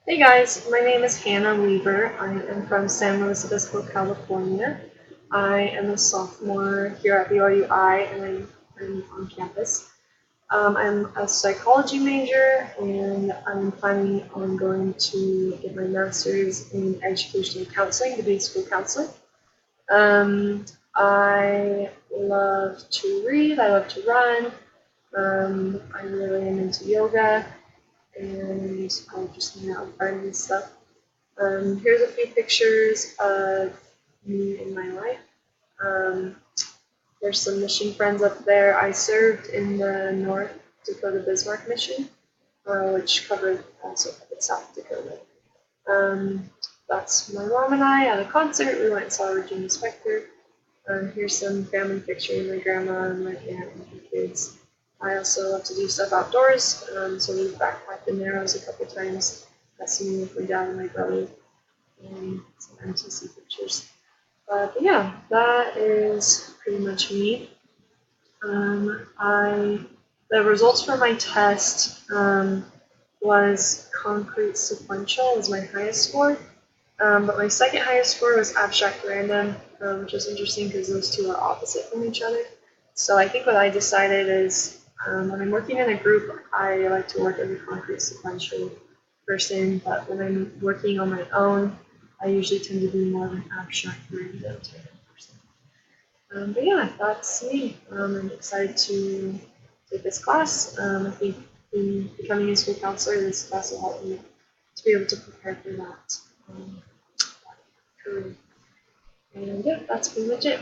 Hey guys, my name is Hannah Weaver. I am from San Luis Obispo, California. I am a sophomore here at BYUI and I'm on campus. I'm a psychology major and I'm planning on going to get my master's in educational counseling to be a school counselor. Um, I love to read, I love to run, I really am into yoga and I just hang out with friends and stuff. Here's a few pictures of me in my life. Um, there's some mission friends up there. I served in the North Dakota Bismarck mission, which also covered South Dakota. Um, that's my mom and I at a concert. We went and saw Regina Spektor. Here's some family pictures, my grandma and my aunt and her kids. I also love to do stuff outdoors, so we've backpacked the Narrows a couple times. Got seen with my dad and my brother and some MTC pictures. But yeah, that is pretty much me. The results for my test was concrete sequential was my highest score, but my second highest score was abstract random, which is interesting because those two are opposite from each other. So I think what I decided is when I'm working in a group, I like to work as a concrete sequential person, but when I'm working on my own, I usually tend to be more of an abstract random type of person. But yeah, that's me. I'm excited to take this class. I think becoming a school counselor, this class will help me to be able to prepare for that career. And yeah, that's pretty much it.